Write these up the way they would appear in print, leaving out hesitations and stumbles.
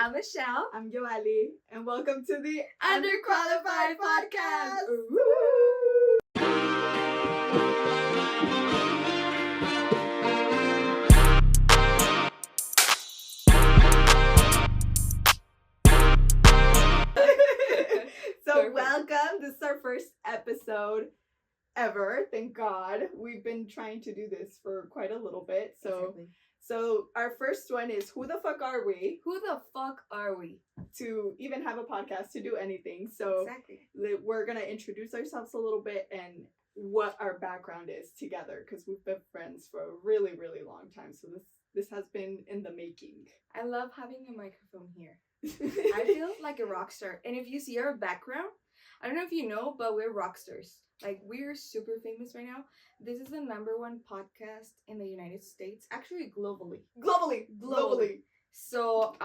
I'm Michelle. I'm Yoali, and welcome to the Underqualified Podcast. So welcome. This is our first episode ever. Thank God. We've been trying to do this for quite a little bit. So our first one is, who the fuck are we? Who the fuck are we? To even have a podcast, to do anything. So we're going to introduce ourselves a little bit and what our background is together, because we've been friends for a really, really long time. So this has been in the making. I love having a microphone here. I feel like a rock star. And if you see our background, I don't know if you know, but we're rock stars. Like, we're super famous right now. This is the #1 podcast in the United States. Actually, globally. Globally. So,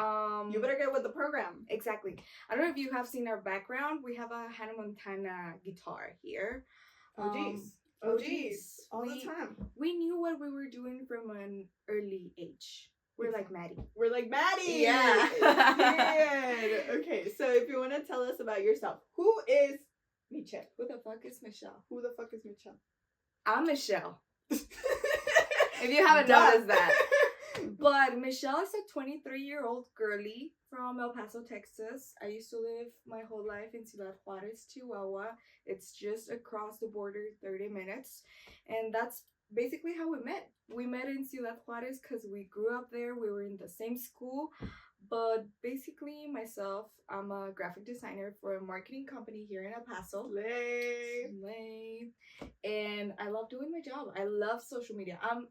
you better get with the program. Exactly. I don't know if you have seen our background. We have a Hannah Montana guitar here. OGs. All the time. We knew what we were doing from an early age. We're like Maddie. Yeah. Good. Okay, so if you want to tell us about yourself, who is Michelle? Who the fuck is Michelle? I'm Michelle. If you haven't noticed that. But Michelle is a 23-year-old girly from El Paso, Texas. I used to live my whole life in Ciudad Juarez, Chihuahua. It's just across the border, 30 minutes. And that's basically how we met. We met in Ciudad Juarez because we grew up there. We were in the same school. But basically, myself, I'm a graphic designer for a marketing company here in El Paso. Slay. And I love doing my job. I love social media. I'm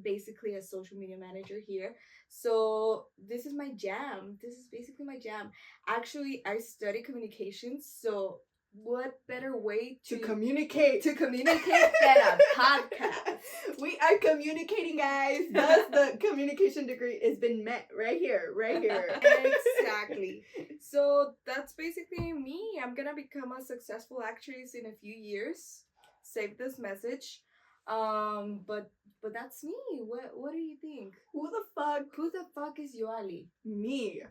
basically a social media manager here. So this is my jam. This is basically my jam. Actually, I study communications. So what better way to communicate than a podcast? We are communicating, guys. Thus, the communication degree has been met right here. Exactly. So that's basically me. I'm gonna become a successful actress in a few years. Save this message. But that's me. What do you think? Who the fuck is Yoali? Me.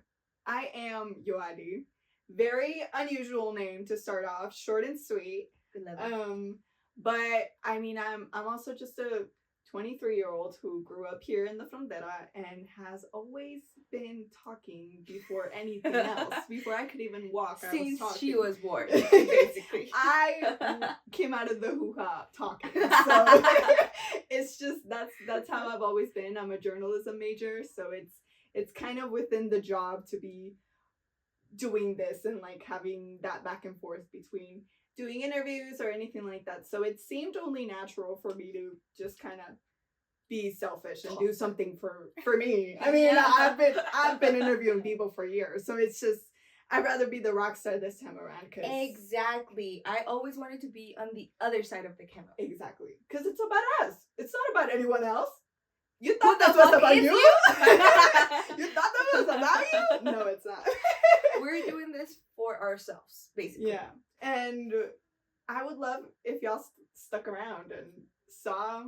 I am Yoali. Very unusual name to start off, short and sweet. But I mean, I'm also just a 23-year-old who grew up here in the Frontera and has always been talking before anything else. Before I could even walk, Since I was talking. She was born, basically. I came out of the hoo-ha talking. So it's just that's how I've always been. I'm a journalism major, so it's kind of within the job to be doing this and like having that back and forth between doing interviews or anything like that. So it seemed only natural for me to just kind of be selfish and do something for me. I mean, I've been interviewing people for years, so it's just I'd rather be the rock star this time around. Exactly. I always wanted to be on the other side of the camera. Exactly, because it's about us. It's not about anyone else. You thought that was about you? You thought that was about you? No, it's not. We're doing this for ourselves, basically. Yeah. And I would love if y'all stuck around and saw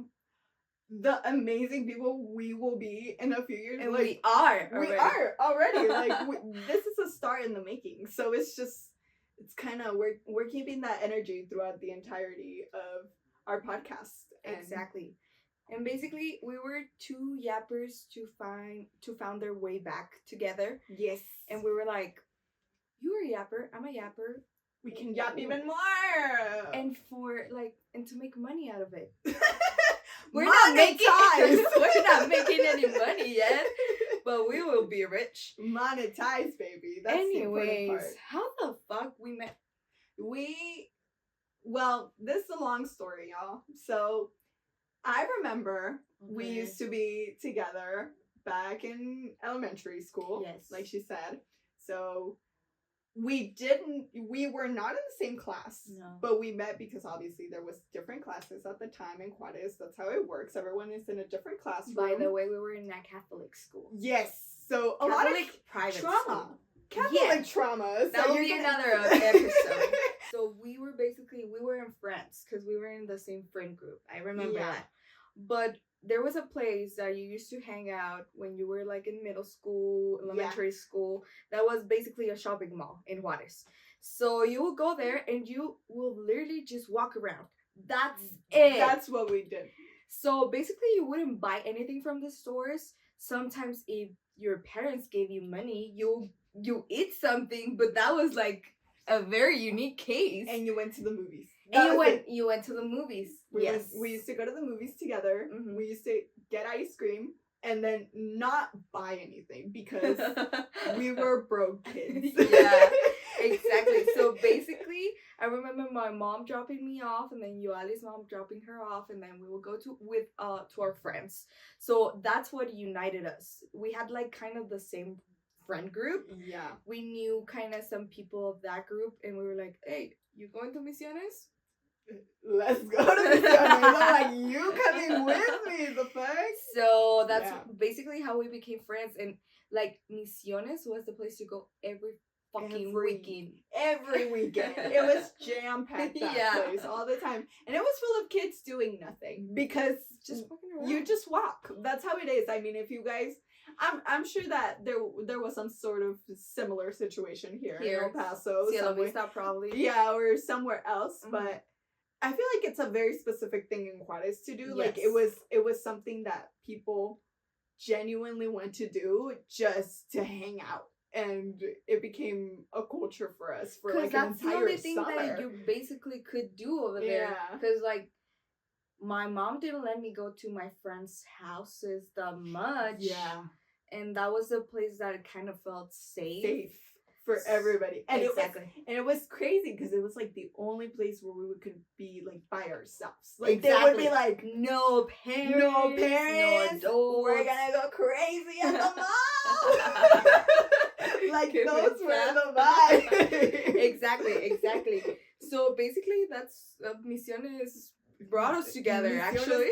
the amazing people we will be in a few years. And we are already. Like, this is a start in the making. So it's kind of, we're keeping that energy throughout the entirety of our podcast. Exactly. And basically, we were two yappers to found their way back together. Yes. And we were like, you're a yapper, I'm a yapper. We can yap even more. And to make money out of it. We're not making any money yet, but we will be rich. Monetize, baby. That's Anyways, the important part. How the fuck we met? Well, this is a long story, y'all. So I remember we used to be together back in elementary school. Yes. Like she said. So we were not in the same class. No. But we met because obviously there was different classes at the time in Juarez. That's how it works. Everyone is in a different classroom. By the way, we were in a Catholic school. Yes. So a lot of private trauma. School. Catholic trauma. That will be another episode. So we were in friends because we were in the same friend group. I remember that. but there was a place that you used to hang out when you were like in middle school, elementary school. That was basically a shopping mall in Juarez. So you will go there and you will literally just walk around. That's it. That's what we did. So basically, you wouldn't buy anything from the stores. Sometimes, if your parents gave you money, you eat something. But that was like a very unique case. And you went to the movies. And you went to the movies. Yes. We used to go to the movies together. Mm-hmm. We used to get ice cream and then not buy anything because we were broke kids. Yeah, exactly. So basically, I remember my mom dropping me off, and then Yoali's mom dropping her off, and then we would go to our friends. So that's what united us. We had like kind of the same friend group. Yeah. We knew kind of some people of that group, and we were like, "Hey, you going to Misiones? Let's go to Misiones." I'm like, "You coming with me? The fuck?" So that's basically how we became friends, and like Misiones was the place to go every weekend. Every weekend. It was jam-packed that place all the time. And it was full of kids doing nothing because just walking around. You just walk. That's how it is. I mean, if you guys I'm sure that there was some sort of similar situation here in El Paso. Cielo Vista probably. Yeah, or somewhere else. Mm-hmm. But I feel like it's a very specific thing in Juarez to do. Yes. Like it was something that people genuinely went to do just to hang out. And it became a culture for us for like an entire summer. Because that's the only thing that you basically could do over there. Because like, my mom didn't let me go to my friends' houses that much. Yeah. And that was a place that kind of felt safe for everybody. And exactly. It was crazy because it was like the only place where we could be like by ourselves. Like exactly. There would be like no parents, no adults. We're gonna go crazy at the mall. Like those were the vibes. Exactly. So basically, that's Misiones brought us together. Actually.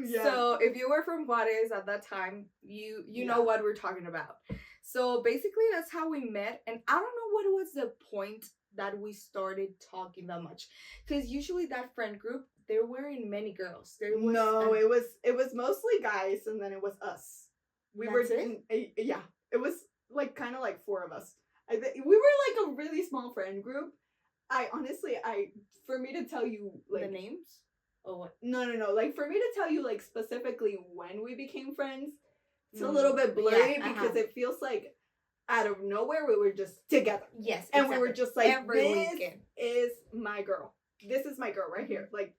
Yeah. So if you were from Juarez at that time, you know what we're talking about. So basically, that's how we met, and I don't know what was the point that we started talking that much, because usually that friend group, there weren't many girls. It was mostly guys, and then it was us. We were yeah. It was like kind of like four of us. We were like a really small friend group. For me to tell you like the names. Oh what? No. Like for me to tell you like specifically when we became friends, it's a little bit blurry because it feels like out of nowhere we were just together. Yes, and we were just like every weekend. Is my girl. This is my girl right here. Like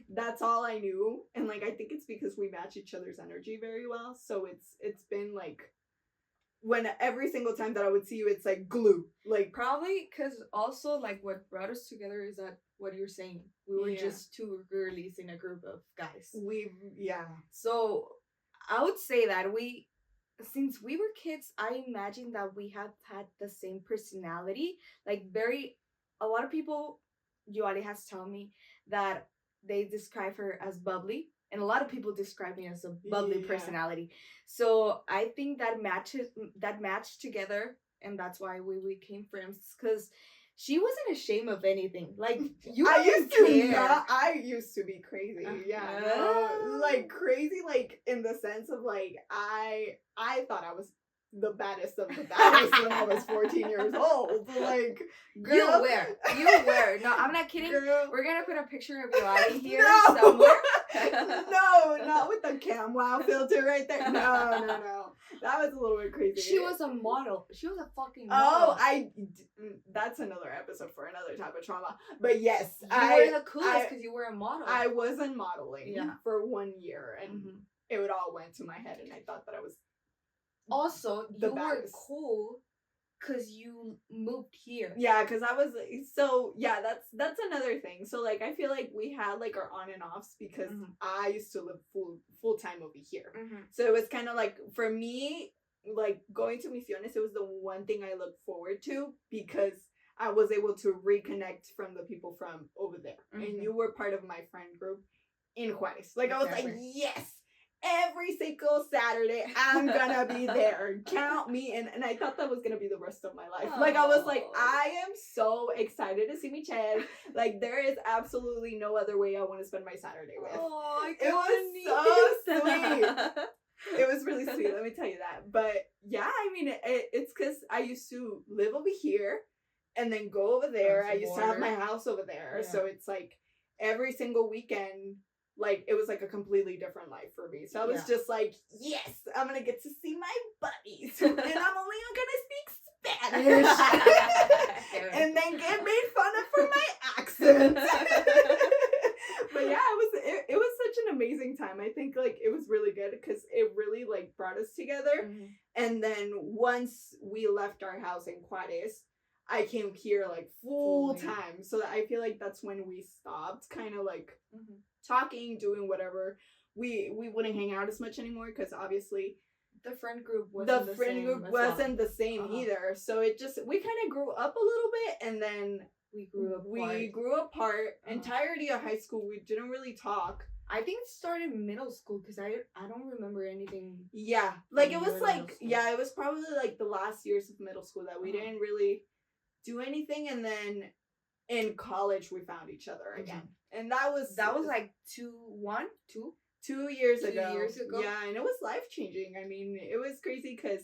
that's all I knew, and like I think it's because we match each other's energy very well. So it's been like when every single time that I would see you, it's like glue. Like probably because also like what brought us together is that what you're saying. We were just two girlies in a group of guys. So I would say that since we were kids, I imagine that we have had the same personality. Like a lot of people, Yoali has told me that they describe her as bubbly. And a lot of people describe me as a bubbly personality. So I think that matched together, and that's why we became friends. Because she wasn't ashamed of anything. Like I used to be crazy. Like crazy, like in the sense of like I thought I was the baddest of the baddest when I was 14 years old. Like, girl. You were. No, I'm not kidding. Girl. We're gonna put a picture of Yoali here somewhere. No, not with the cam wow filter right there. No. That was a little bit crazy. She was a model. She was a fucking model. That's another episode for another type of trauma. But yes, you were the coolest because you were a model. I was in modeling for 1 year, and it would all went to my head, and I thought that I was. Also, you were cool because you moved here. Yeah, because I was that's another thing. So like I feel like we had like our on and offs because I used to live full time over here. So it was kind of like for me, like going to Misiones, it was the one thing I looked forward to because I was able to reconnect from the people from over there, and you were part of my friend group in Juarez. Like I was like yes. every single Saturday, I'm gonna be there. Count me in. And I thought that was gonna be the rest of my life. Like, I was like, I am so excited to see Michelle. Like, there is absolutely no other way I want to spend my Saturday with. Oh, it was so sweet. It was really sweet, let me tell you that. But yeah, I mean, it's because I used to live over here and then go over there. I used to have my house over there. Yeah. So it's like every single weekend, like, it was like a completely different life for me. So I was just like, yes, I'm going to get to see my buddies. And I'm only going to speak Spanish. And then get made fun of for my accent. But yeah, it was such an amazing time. I think, like, it was really good because it really, like, brought us together. Mm-hmm. And then once we left our house in Juarez, I came here, like, full time. So I feel like that's when we stopped kind of, like, talking, doing whatever. We wouldn't hang out as much anymore because obviously the friend group wasn't the same either. So it just, we kind of grew up a little bit, and then we grew apart. Entirety of high school, we didn't really talk. I think it started middle school because I don't remember anything. Yeah, like, it was like, it was probably like the last years of middle school that we didn't really do anything, and then in college we found each other again. And that was like 2 years ago. Yeah, and it was life-changing. I mean, it was crazy because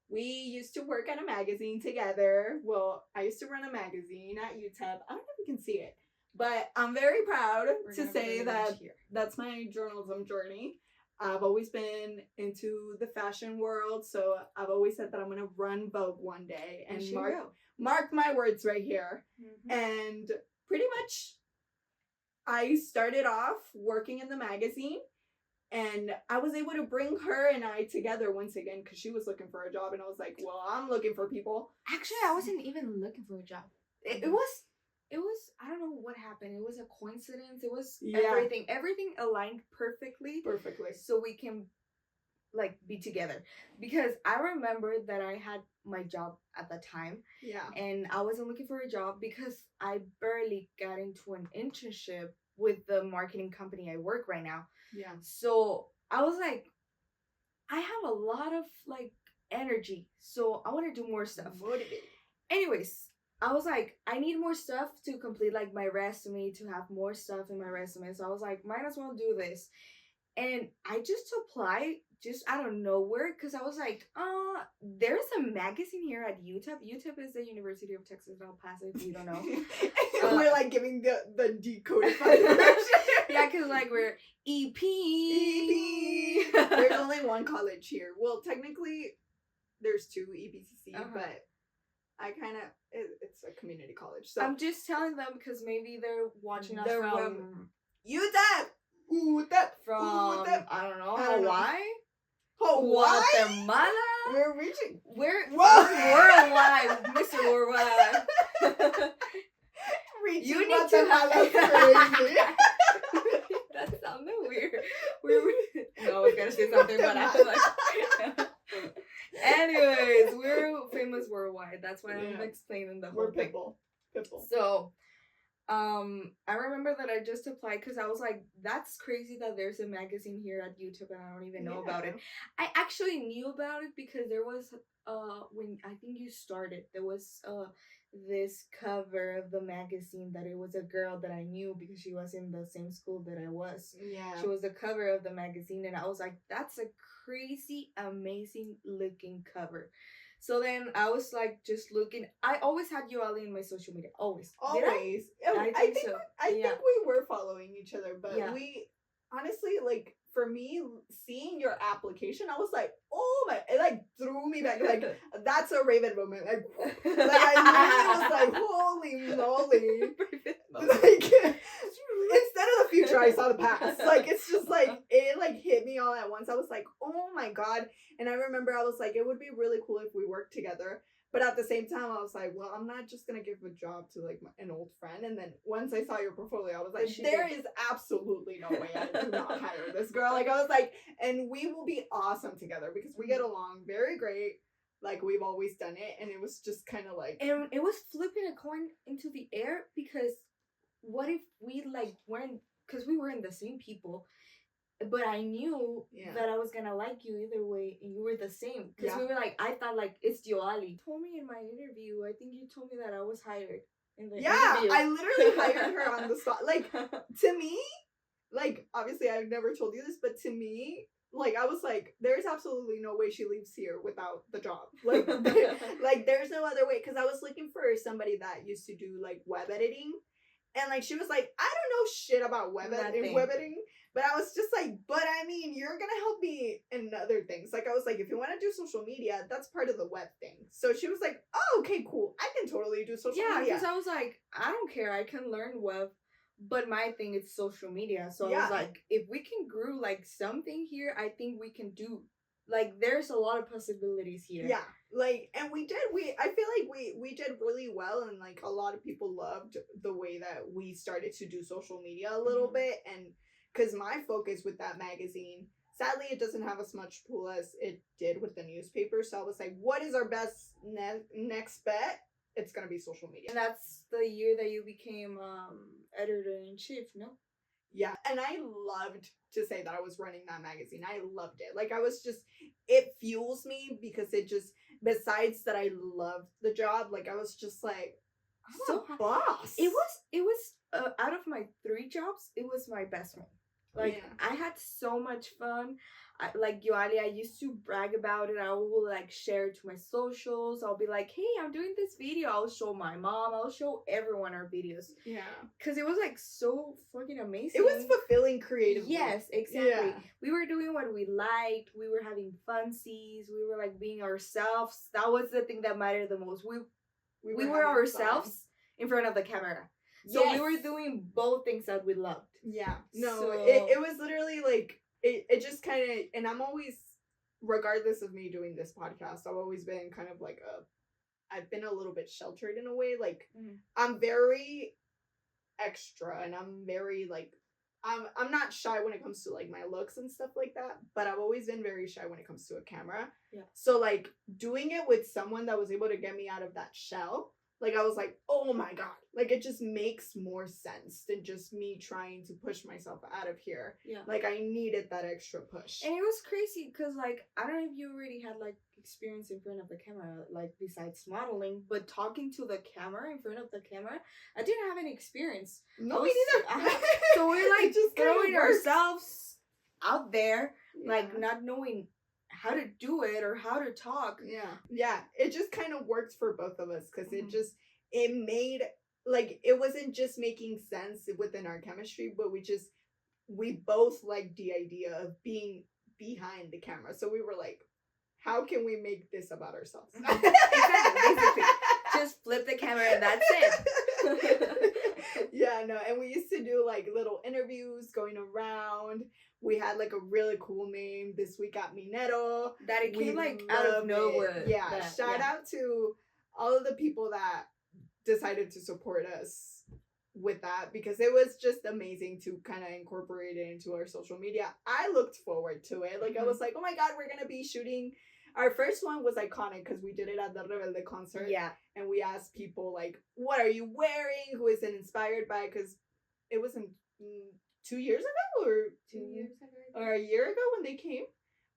we used to work at a magazine together. Well, I used to run a magazine at UTEP. I don't know if you can see it, but I'm very proud to say that that's my journalism journey. I've always been into the fashion world, so I've always said that I'm going to run Vogue one day. And mark my words right here. Mm-hmm. And pretty much I started off working in the magazine, and I was able to bring her and I together once again because she was looking for a job, and I was like, well, I'm looking for people. Actually, I wasn't even looking for a job. It was, I don't know what happened. It was a coincidence. It was everything aligned perfectly. So we can, like, be together. Because I remember that I had my job at the time. Yeah. And I wasn't looking for a job because I barely got into an internship with the marketing company I work right now. Yeah. So I was like, I have a lot of, like, energy. So I want to do more stuff. Motivated. Anyways, I was like, I need more stuff to complete, like, my resume, to have more stuff in my resume. So I was like, might as well do this. And I just applied just out of nowhere because I was like, there's a magazine here at UTEP. UTEP is the University of Texas El Paso, if you don't know. We're, like, giving the decodified version. Yeah, because, like, we're EP. There's only one college here. Well, technically, there's 2, EBCC, but I kind of, it's a community college. So I'm just telling them because maybe they're watching us from UTEP. From, I don't know, Hawaii? Guatemala? We're reaching. We're worldwide, Mr. Worldwide. You need to have crazy. That sounded weird. No, I was gonna say something, but I was like. Anyways, we're famous worldwide. That's why I'm explaining the whole thing. Pitbull. So, I remember that I just applied because I was like, that's crazy that there's a magazine here at UTEP and I don't even know about it. I actually knew about it because there was, when I think you started, there was, this cover of the magazine that it was a girl that I knew because she was in the same school that I was. Yeah. She was the cover of the magazine, and I was like, that's a crazy, amazing looking cover. So then I was like, just looking. I always had you all in my social media. Always. Always. I think so. I think we were following each other, but we honestly, like, for me, seeing your application, I was like, oh my, it, like, threw me back. Like, that's a Raven moment. Like I literally was like, holy moly. Like, instead of the future, I saw the past. Like, it's just like, it, like, hit me all at once. I was like, oh my God. And I remember I was like, it would be really cool if we worked together. But at the same time, I was like, well, I'm not just going to give a job to, like, an old friend. And then once I saw your portfolio, I was like, there is absolutely no way I do not hire this girl. Like, I was like, and we will be awesome together because we get along very great. Like, we've always done it. And it was just kind of like. And it was flipping a coin into the air because what if we, like, weren't, because we were in the same people, but I knew Yeah. that I was gonna like you either way, and you were the same. Because Yeah. we were like, I thought like it's Yoali. Told me in my interview, I think you told me that I was hired in the interview. I literally hired her on the spot. Like, to me, like, obviously I've never told you this, but to me, like, I was like, there's absolutely no way she leaves here without the job. Like, like there's no other way. Because I was looking for somebody that used to do, like, web editing. And, like, she was like, I don't know shit about web editing. But I was just like, but I mean, you're going to help me in other things. Like, I was like, if you want to do social media, that's part of the web thing. So she was like, oh, okay, cool. I can totally do social media. Yeah, because I was like, I don't care. I can learn web. But my thing is social media. So I was like, if we can grow, like, something here, I think we can do. Like, there's a lot of possibilities here. Yeah. Like, and I feel like we did really well, and, like, a lot of people loved the way that we started to do social media a little bit. And because my focus with that magazine, sadly, it doesn't have as much pull as it did with the newspaper. So I was like, what is our best next bet? It's going to be social media. And that's the year that you became editor-in-chief, no? Yeah. And I loved to say that I was running that magazine. I loved it. Like, I was just, it fuels me because it just, besides that I loved the job, like, I was just like, I'm a boss. It was out of my 3 jobs, it was my best one. Like, I had so much fun. Like, Yoali, I used to brag about it. I will, like, share it to my socials. I'll be like, hey, I'm doing this video. I'll show my mom. I'll show everyone our videos. Yeah. Because it was, like, so fucking amazing. It was fulfilling creatively. Yes, exactly. Yeah. We were doing what we liked. We were having funsies. We were, like, being ourselves. That was the thing that mattered the most. We were ourselves in front of the camera. So we were doing both things that we loved. Yeah. No, it was literally like, it just kind of, and I'm always, regardless of me doing this podcast, I've always been kind of like I've been a little bit sheltered in a way. Like, I'm very extra, and I'm very, like, I'm not shy when it comes to, like, my looks and stuff like that, but I've always been very shy when it comes to a camera. Yeah. So, like, doing it with someone that was able to get me out of that shell, like, I was like, oh my God. Like, it just makes more sense than just me trying to push myself out of here. Yeah. Like, I needed that extra push. And it was crazy because, like, I don't know if you already had, like, experience in front of the camera, like, besides modeling, but talking to the camera, in front of the camera, I didn't have any experience. No, me neither. So we're, like, just throwing ourselves out there, like, not knowing how to do it or how to talk. Yeah, it just kind of worked for both of us because it made, like, it wasn't just making sense within our chemistry, but we both liked the idea of being behind the camera. So we were like, how can we make this about ourselves? Exactly, basically. Just flip the camera and that's it. Yeah, no, and we used to do, like, little interviews going around. We had, like, a really cool name, This Week at Minero. That it came, like, out of nowhere. Yeah, shout out to all of the people that decided to support us with that, because it was just amazing to kind of incorporate it into our social media. I looked forward to it. Like, I was like, oh my God, we're going to be shooting. Our first one was iconic because we did it at the Rebelde concert. Yeah. And we asked people, like, what are you wearing? Who is it inspired by? Because it wasn't 2 years ago or 2 years ago. Or a year ago when they came.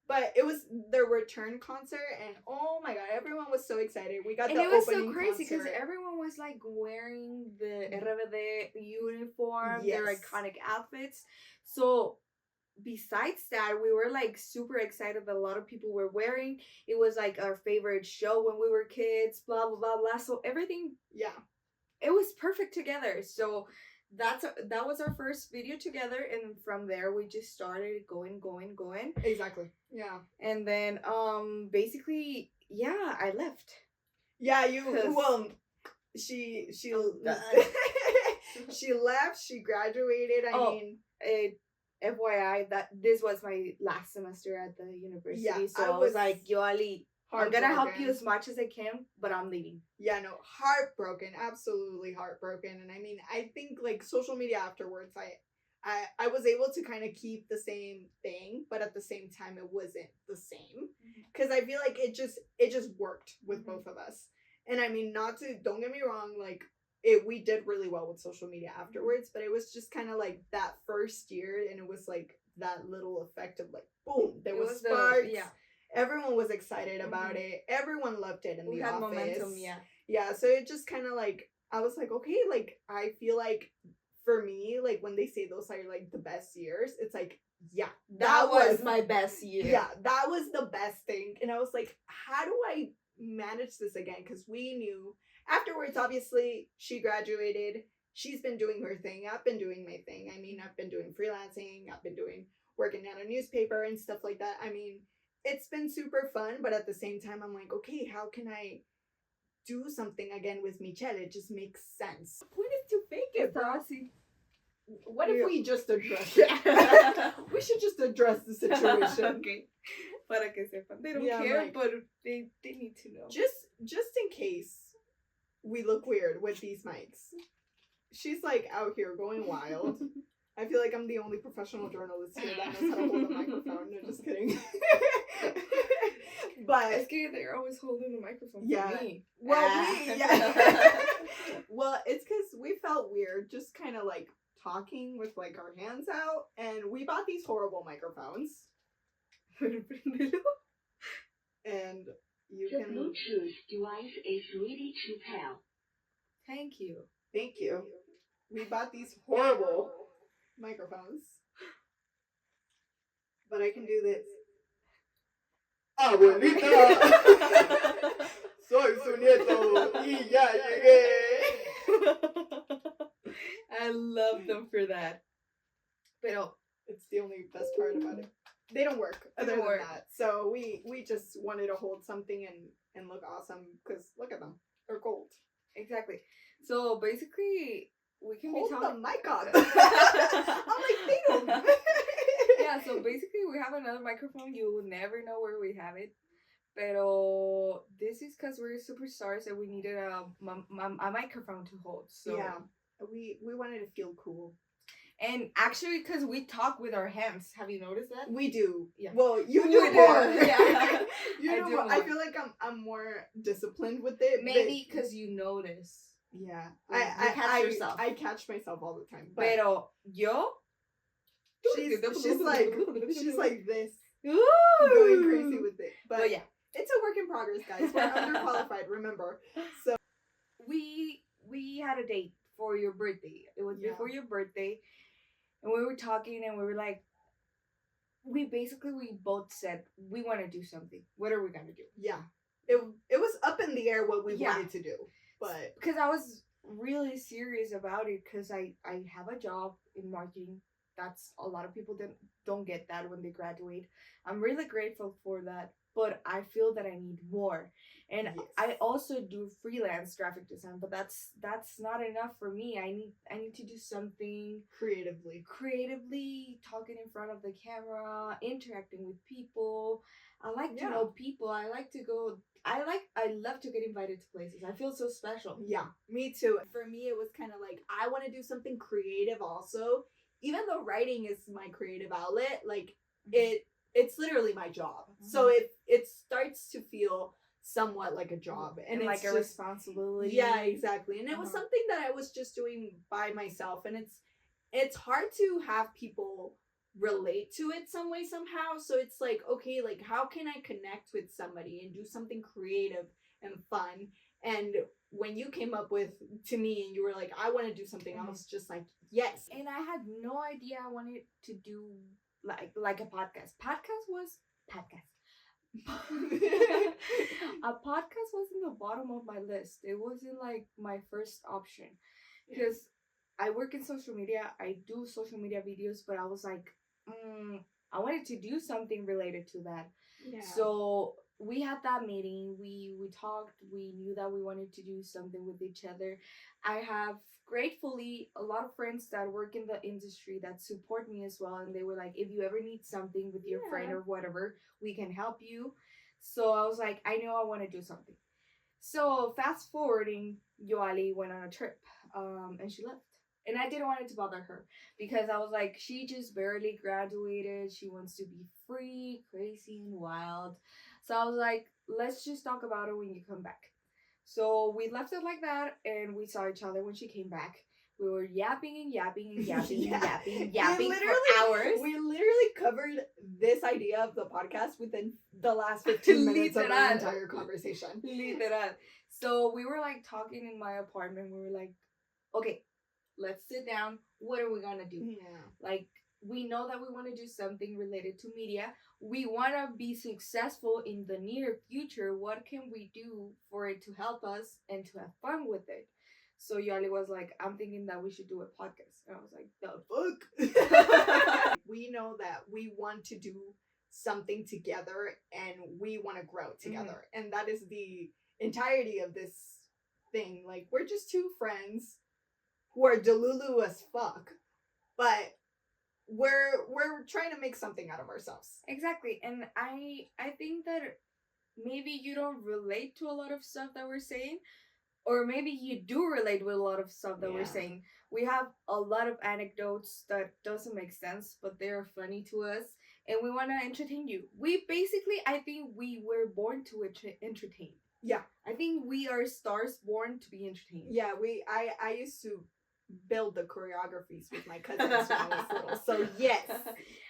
But it was their return concert, and oh my God, everyone was so excited. We got the opening concert. And it was so crazy because everyone was, like, wearing the RBD uniform, their iconic outfits. So besides that, we were, like, super excited that a lot of people were wearing. It was, like, our favorite show when we were kids, blah, blah, blah, blah. So everything, it was perfect together. So that was our first video together, and from there we just started going. Exactly. Yeah. And then basically, I left. Yeah, she she left, she graduated. I mean, FYI, that this was my last semester at the university, so I was like, Yoali, I'm gonna help you as much as I can, but I'm leaving. Yeah, no, heartbroken, absolutely heartbroken. And I mean, I think, like, social media afterwards, I was able to kind of keep the same thing, but at the same time, it wasn't the same, because I feel like it just worked with both of us. And I mean, don't get me wrong, like, we did really well with social media afterwards, but it was just kind of like that first year, and it was like that little effect of like, boom, there It was was sparks. yeah. Everyone was excited about it. Everyone loved it in We the had office. momentum, yeah. Yeah, so it just kind of like, I was like, okay, like, I feel like for me, like, when they say those are like the best years, it's like, yeah, That was my best year. Yeah, that was the best thing. And I was like, how do I manage this again? Because we knew afterwards, obviously, she graduated. She's been doing her thing. I've been doing my thing. I mean, I've been doing freelancing. I've been working at a newspaper and stuff like that. I mean, it's been super fun, but at the same time, I'm like, okay, how can I do something again with Michelle? It just makes sense. The point is to fake it, bro. What if we just address it? We should just address the situation. Okay. Para que sepan. They don't care, like, but they need to know. Just in case we look weird with these mics. She's like out here going wild. I feel like I'm the only professional journalist here that knows how to hold a microphone. No, just kidding. But it's good they're always holding the microphone for me. Well, well, it's because we felt weird just kind of like talking with like our hands out, and we bought these horrible microphones. And you the can... Bluetooth device is ready to pair. Thank you. We bought these horrible microphones. But I can do this. Abuelita, soy su nieto y ya llegué. I love them for that. Pero it's the only best part about it. They don't work other than that. So we just wanted to hold something and look awesome because look at them. They're gold. Exactly. So basically we can hold be talking. the mic on. I'm like, they don't. Yeah, so basically we have another microphone. You will never know where we have it. Pero this is because we're superstars and we needed a microphone to hold. So yeah, we wanted to feel cool. And actually, because we talk with our hands. Have you noticed that? We do. Yeah. Well, you do more. Yeah. You do more. I feel like I'm more disciplined with it. Maybe because you notice. Yeah. I catch yourself. I catch myself all the time. Pero yo? She's like this. Ooh. Going crazy with it. But yeah. It's a work in progress, guys. We're underqualified, remember. So we had a date for your birthday. It was before your birthday. And we were talking and we were like, we both said we want to do something. What are we going to do? Yeah. It was up in the air what we wanted to do. But because I was really serious about it because I have a job in marketing. That's a lot of people don't get that when they graduate. I'm really grateful for that. But I feel that I need more. And I also do freelance graphic design, but that's not enough for me. I need to do something creatively, talking in front of the camera, interacting with people. I like to know people. I love to get invited to places. I feel so special. Yeah, me too. For me, it was kind of like, I want to do something creative also. Even though writing is my creative outlet, like it's literally my job. Mm-hmm. So it starts to feel somewhat like a job and like a responsibility. Yeah, exactly. And it was something that I was just doing by myself, and it's hard to have people relate to it some way somehow. So it's like, okay, like how can I connect with somebody and do something creative and fun? And when you came up to me and you were like, I want to do something, I was just like, yes. And I had no idea I wanted to do like a podcast. A podcast was in the bottom of my list. It wasn't like my first option because I work in social media. I do social media videos, but I was like, I wanted to do something related to that. Yeah. So we had that meeting. We talked. We knew that we wanted to do something with each other. I have gratefully a lot of friends that work in the industry that support me as well, and they were like, if you ever need something with your friend or whatever, we can help you. So I was like, I know I want to do something. So fast forwarding, Yoali went on a trip and she left. And I didn't want it to bother her because I was like, she just barely graduated. She wants to be free, crazy, and wild. So I was like, let's just talk about it when you come back. So we left it like that, and we saw each other when she came back. We were yapping and yapping and yapping Yeah. and yapping for hours. We literally covered this idea of the podcast within the last 15 minutes of our entire conversation. Literal. So we were like talking in my apartment. We were like, okay, let's sit down. What are we gonna do? Yeah. Like, we know that we want to do something related to media. We want to be successful in the near future. What can we do for it to help us and to have fun with it? So Yali was like, I'm thinking that we should do a podcast. And I was like, the fuck? We know that we want to do something together and we want to grow together. Mm-hmm. And that is the entirety of this thing. Like, we're just two friends who are delulu as fuck, but we're trying to make something out of ourselves. Exactly. And I think that maybe you don't relate to a lot of stuff that we're saying, or maybe you do relate with a lot of stuff that we're saying. We have a lot of anecdotes that doesn't make sense, but they're funny to us, and we want to entertain you. We basically, I think we were born to entertain. Yeah. I think we are stars born to be entertained. Yeah, I used to build the choreographies with my cousins when I was little. So yes,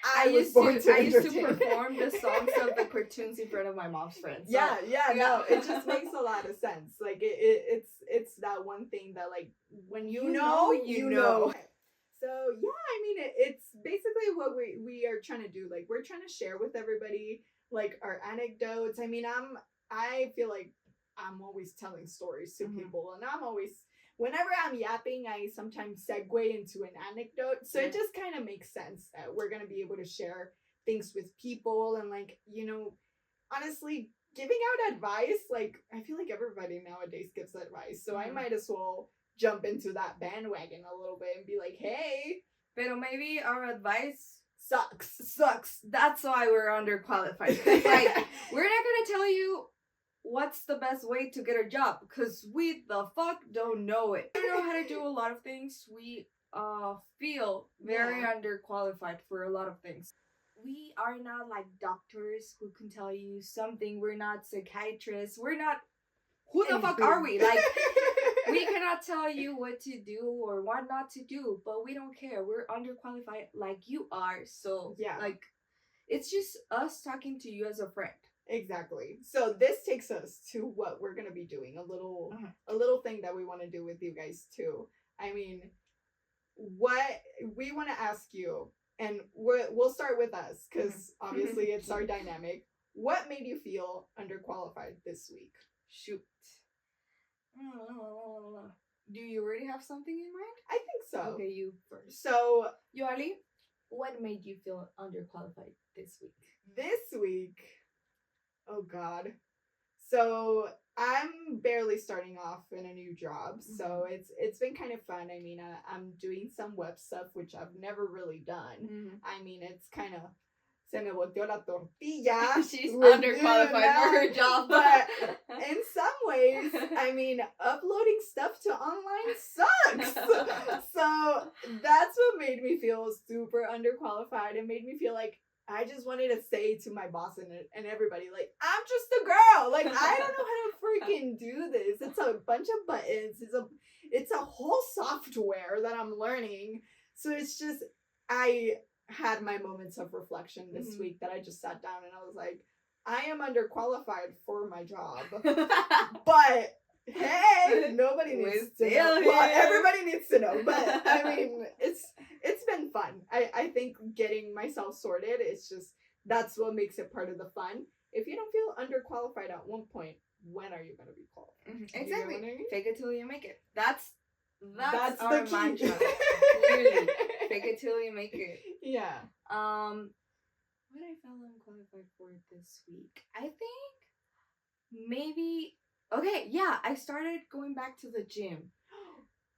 I used to perform the songs of the cartoons in front of my mom's friends. So, no, it just makes a lot of sense. Like it's that one thing that, like, when you know. So yeah, I mean it's basically what we are trying to do. Like, we're trying to share with everybody, like, our anecdotes. I mean, I feel like I'm always telling stories to people, and whenever I'm yapping, I sometimes segue into an anecdote. So it just kind of makes sense that we're going to be able to share things with people and, like, you know, honestly, giving out advice. Like, I feel like everybody nowadays gives advice. So I might as well jump into that bandwagon a little bit and be like, hey. Pero maybe our advice sucks. That's why we're underqualified. Like, we're not going to tell you what's the best way to get a job, because we the fuck don't know it. We don't know how to do a lot of things. We feel very underqualified for a lot of things. We are not like doctors who can tell you something. We're not psychiatrists. We're not, who the fuck are we? Like, we cannot tell you what to do or what not to do, but we don't care. We're underqualified like you are. So yeah, like, it's just us talking to you as a friend. Exactly. So this takes us to what we're going to be doing, a little thing that we want to do with you guys too. I mean, what we want to ask you, and we'll start with us, because obviously it's our dynamic. What made you feel underqualified this week? Shoot. Do you already have something in mind? I think so. Okay, you first. So, Yoali, what made you feel underqualified this week? This week... Oh God. So I'm barely starting off in a new job, so it's been kind of fun. I mean, I'm doing some web stuff, which I've never really done. I mean, it's kind of se me volteó la tortilla. She's underqualified for her job. But in some ways, I mean, uploading stuff to online sucks. So that's what made me feel super underqualified. It made me feel like I just wanted to say to my boss and everybody, like, I'm just a girl. Like, I don't know how to freaking do this. It's a bunch of buttons. It's a whole software that I'm learning. So it's just, I had my moments of reflection this week that I just sat down and I was like, I am underqualified for my job. But hey, nobody needs to know. Well, everybody needs to know. But I mean, it's been fun. I think getting myself sorted, it's just, that's what makes it part of the fun. If you don't feel underqualified at one point, when are you going to be qualified? Exactly. You know what I mean? Fake it till you make it. That's the our key. mantra. Clearly. Fake it till you make it. Yeah. What I felt unqualified for this week? I think maybe, okay, yeah, I started going back to the gym.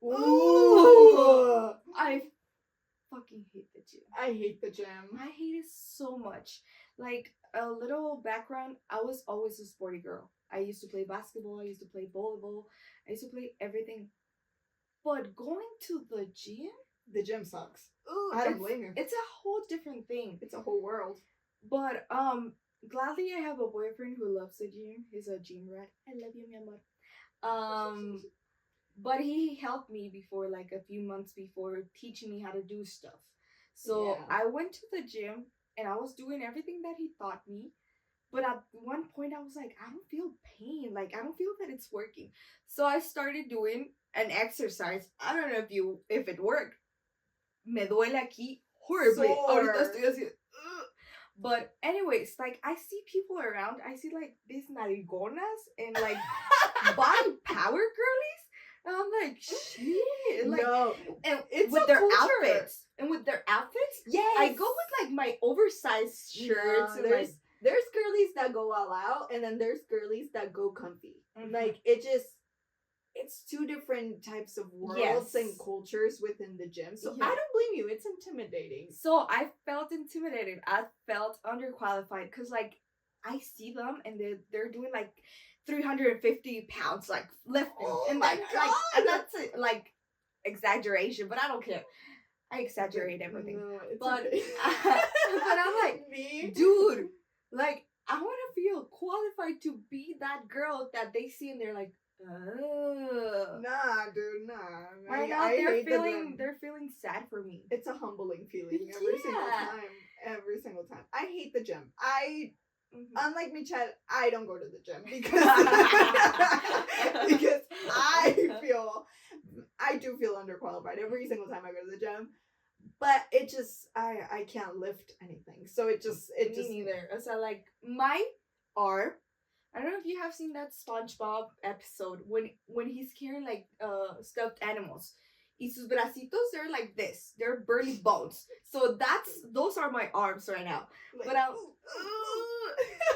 Ooh! I fucking hate the gym. I hate the gym. I hate it so much. Like, a little background, I was always a sporty girl. I used to play basketball, I used to play volleyball, I used to play everything. But going to the gym sucks. Ooh, I don't blame you. It's a whole different thing. It's a whole world. But gladly I have a boyfriend who loves the gym. He's a gym rat. I love you, mi amor. But he helped me before, like a few months before, teaching me how to do stuff. So Yeah. I went to the gym and I was doing everything that he taught me. But at one point I was like, I don't feel pain. Like I don't feel that it's working. So I started doing an exercise. I don't know if it worked. Me duele aquí horribly. Sore. Ahorita estoy así. Ugh. But anyways, like I see people around. I see like these nalgonas and like body power girlies. And I'm like, shit. Like, no, and it's with a their culture. outfits. And with their outfits, yes, I go with like my oversized shirts. No, and like, there's girlies that go all out, and then there's girlies that go comfy. Mhm. Like it's two different types of worlds Yes. and cultures within the gym. So Yeah. I don't blame you. It's intimidating. So I felt intimidated. I felt underqualified because like I see them and they're doing like 350 pounds like lifting. Oh and my like, God. and that's like exaggeration, but I don't care. I exaggerate everything. No, it's But okay. but I'm like, me, dude, like I want to feel qualified to be that girl that they see and they're like, oh. Nah, dude, nah. Right now I they're hate the feeling gym. they're feeling sad for me. It's a humbling feeling every single Yeah. time. Every single time. I hate the gym. I Mhm. unlike Michelle, I don't go to the gym because because I do feel underqualified every single time I go to the gym. But it just I can't lift anything. So it just Me neither. So like mine are, I don't know if you have seen that SpongeBob episode when he's carrying like stuffed animals. Y sus bracitos, they're like this. They're burly bones. So those are my arms right now. like, But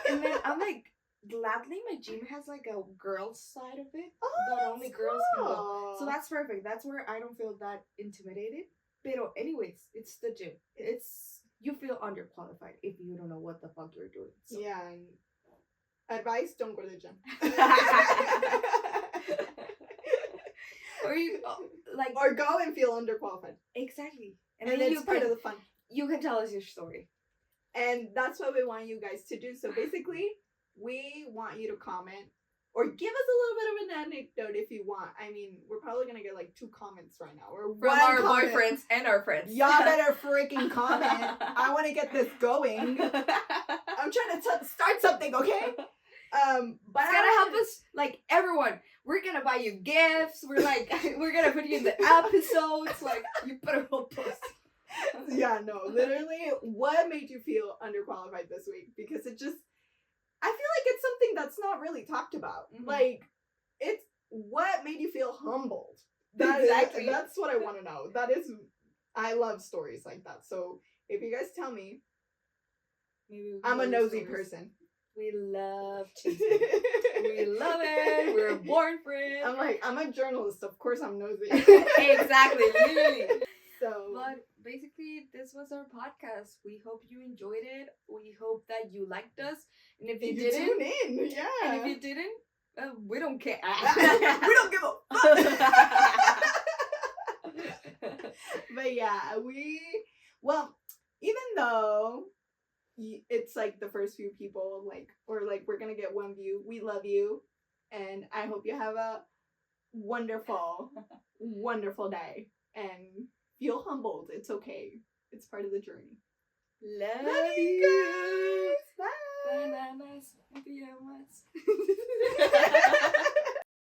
and then I'm like, gladly my gym has like a girls side of it. that only girls can go. So that's perfect. That's where I don't feel that intimidated. Pero anyways, it's the gym. You feel underqualified if you don't know what the fuck you're doing. So. yeah. And advice: don't go to the gym. Or you like or go and feel underqualified. exactly, And then it's you part can, of the fun. You can tell us your story. And that's what we want you guys to do. So basically, we want you to comment or give us a little bit of an anecdote if you want. I mean, we're probably gonna get like 2 comments right now, or From one our comment. boyfriends and our friends. Y'all better freaking comment. I want to get this going. I'm trying to start something, okay? But It's gonna help us, like everyone. We're gonna buy you gifts. We're gonna put you in the episodes. Like you better help us. Yeah, no, literally, what made you feel underqualified this week? Because I feel like it's something that's not really talked about. Mhm. Like, it's what made you feel humbled. Exactly. That's what I want to know. I love stories like that. So if you guys tell me, Maybe I'm a nosy person. We love cheesing. We love it. We're born for it. I'm a journalist. Of course, I'm nosy. Exactly, literally. So, But basically, this was our podcast. We hope you enjoyed it. We hope that you liked us. And if you didn't, tune in, yeah. and if you didn't, we don't care. we don't give a fuck. But yeah, even though it's like the first few people, or we're gonna get 1 view, we love you, and I hope you have a wonderful, wonderful day, and feel humbled. It's okay. It's part of the journey. Love you guys. Bye. Bananas, pijamas.